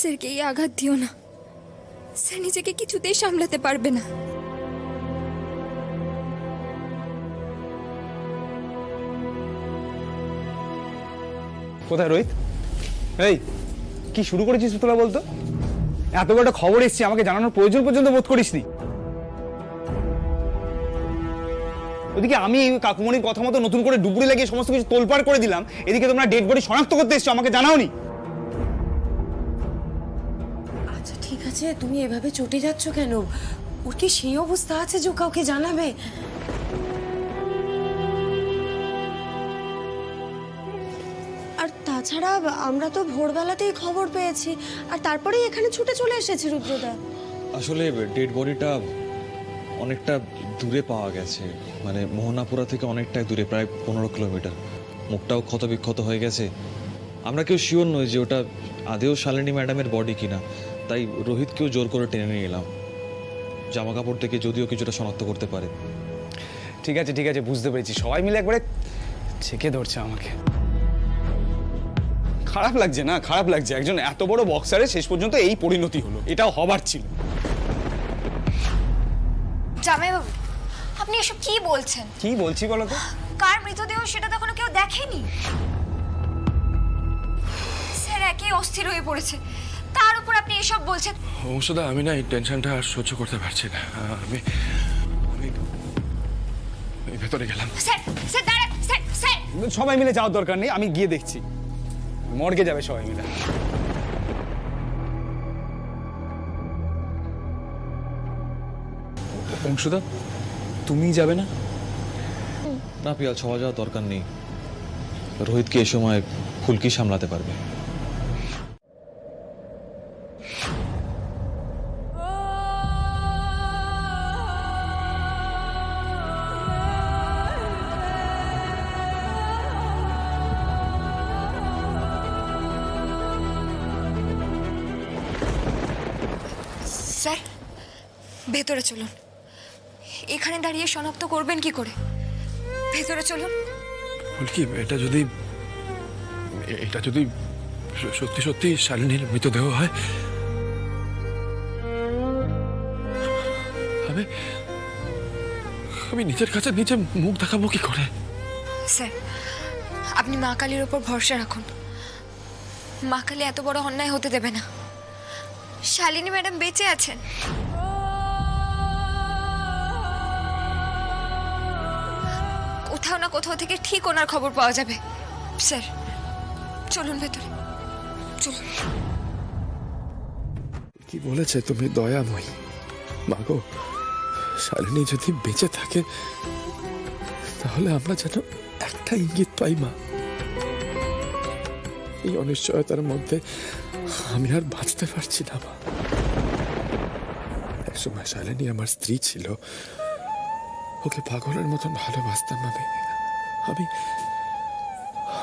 স্যারকে এই আঘাত দিও না, স্যার নিজেকে কিছুতেই সামলাতে পারবে না। কোথায় রোহিত? এই কি শুরু করেছিস তোরা বলতো? এত বড় একটা খবর এসেছে, আমাকে জানানোর প্রয়োজন পর্যন্ত বোধ করিসনি। ওদিকে আমি কাকুমণির কথা মতো নতুন করে ডুবুরি লাগিয়ে সমস্ত কিছু তোলপাড় করে দিলাম, এদিকে তোমরা ডেড বডি শনাক্ত করতে এসছো, আমাকে জানাওনি। আচ্ছা ঠিক আছে, তুমি এভাবে চটে যাচ্ছ কেন? ওর কি সেই অবস্থা আছে যে ও কাউকে জানাবে? আর তাছাড়া আমরা তো ভোরবেলাতেই খবর পেয়েছি, আর তারপরেই এখানে ছুটে চলে এসেছি রুদ্রদা। আসলে ডেড বডিটা অনেকটা দূরে পাওয়া গেছে, মানে মোহনাপুরা থেকে অনেকটাই দূরে, প্রায় 15 কিলোমিটার। মুখটাও ক্ষতবিক্ষত হয়ে গেছে। আমরা কেউ শিওর নই যে ওটা আদেও শালিনী ম্যাডামের বডি কিনা, তাই রোহিতকেও জোর করে টেনে নিয়ে এলাম। জামা কাপড় থেকে যদিও কিছুটা শনাক্ত করতে পারে। ঠিক আছে ঠিক আছে, বুঝতে পেরেছি। সবাই মিলে একবারে ছেকে ধরছে আমাকে। খারাপ লাগছে না? খারাপ লাগছে। একজন এত বড় বক্সারের শেষ পর্যন্ত এই পরিণতি হলো, এটাও হবার ছিল। জামাইবাবু, আপনি এসব কি বলছেন? কি বলছি বলো তো? কার মৃতদেহ সেটা তো এখনো কেউ দেখেনি। স্যার একেই অস্থির হয়ে পড়েছে, তার উপর আপনি এসব বলছেন। অংশদা, আমি না এই টেনশনটা আর সহ্য করতে পারছি না। আমি ভেতরে গেলাম। স্যার স্যার দাঁড়ান, স্যার স্যার। সবাই মিলে যাওয়ার দরকার নেই, আমি গিয়ে দেখছি। মর্গে যাবে সবাই মিলে। অংশদা, তুমি যাবে না? না পিয়াল, ছোঁয়া যাওয়ার দরকার নেই। রোহিতকে এ সময় ফুলকি সামলাতে পারবে। স্যার ভেতরে চলুন। এখানে দাঁড়িয়ে শনাক্ত করবেন কি করে? ভেতরে চলুন। ফুলকি, এটা যদি সত্যি সত্যি শালিনীর মৃতদেহ হয়, আমি নিজের কাছে নিজে মুখ দেখাবো কি করে? স্যার আপনি মা কালীর ওপর ভরসা রাখুন। মা কালী এত বড় অন্যায় হতে দেবে না। শালিনী ম্যাডাম বেঁচে আছেন। কোথাও না কোথাও থেকে ঠিক ওনার খবর পাওয়া যাবে। স্যার চলুন ভেতরে, চলুন। কি বলেছে তুমি দয়াময়ী? মাগো, শালিনী যদি বেঁচে থাকে তাহলে আমরা যেন একটা ইঙ্গিত পাই। মা, এই অনিশ্চয়তার মধ্যে আমি আর বাঁচতে পারছি না। মা, একসময় শালিনী আমার স্ত্রী ছিল, ওকে পাগলের মতন ভালোবাসতাম আমি।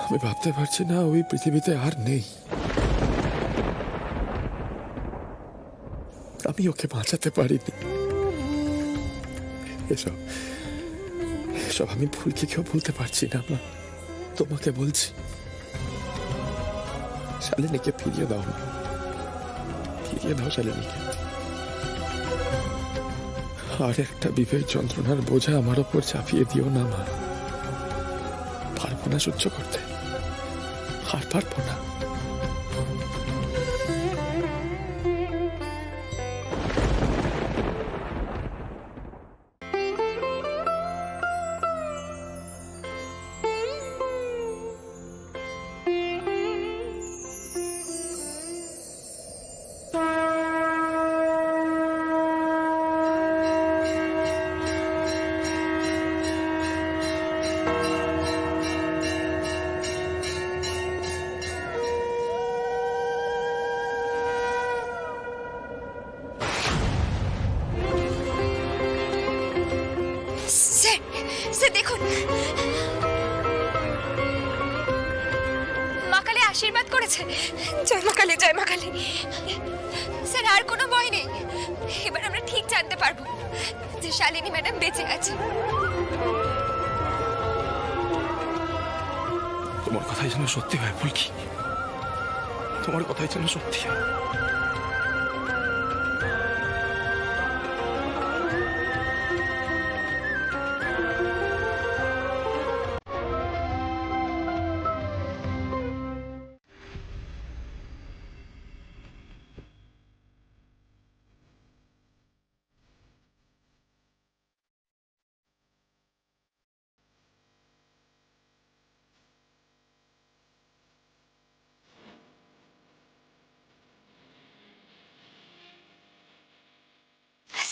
আমি ভাবতে পারছি না ওই পৃথিবীতে আর নেই। আমি ওকে বাঁচাতে পারিনি। এসব আমি ফুলকে কেউ বলতে পারছি না। মা, তোমাকে বলছি, শালিনীকে ফিরিয়ে দাও। না, ফিরিয়ে দাও শালিনীকে। আর একটা বিবেক যন্ত্রণার বোঝা আমার ওপর চাপিয়ে দিও না। মা, পারবো না সহ্য করতে, আর পারবো না। স্যার স্যার দেখুন, মা কালী আশীর্বাদ করেছে। জয় মা কালী, জয় মা কালী। স্যার আর কোনো ভয় নেই। এবার আমরা ঠিক জানতে পারবো যে শালিনী ম্যাডাম বেঁচে আছে। তোমার কথাই যেন সত্যি হয় ফুলকি। তোমার কথাই যেন সত্যি হয়।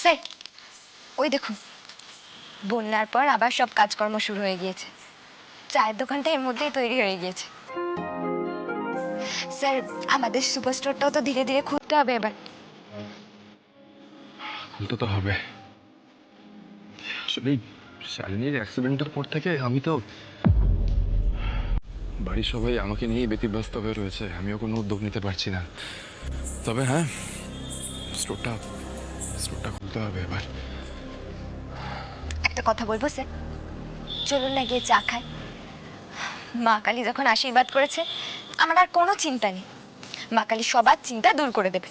স্যার, ওই দেখুন, বন্যার পর আবার সব কাজকর্ম শুরু হয়ে গিয়েছে। চায়ের দোকানটা এর মধ্যেই তৈরি হয়ে গিয়েছে। স্যার, আমাদের সুপার স্টোরটাও তো ধীরে ধীরে খুলতে হবে এবার। খুলতে তো হবে। আসলে শালিনীর অ্যাক্সিডেন্টের পর থেকে আমি তো, বাড়ির সবাই আমাকে নিয়ে ব্যতিব্যস্ত হয়ে রয়েছে, আমিও কোনো উদ্যোগ নিতে পারছি না। তবে হ্যাঁ, স্টোরটা খুলতে হবে এবার। একটা কথা বলবো স্যার, চলুন না গিয়ে চা খাই। মা কালী যখন আশীর্বাদ করেছে, আমার আর কোনো চিন্তা নেই। মা কালী সবার চিন্তা দূর করে দেবে।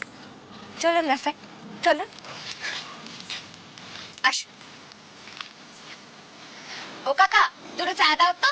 চলুন না স্যার, চলুন। আসুন। ও কাকা, দুটো চা দাও তো।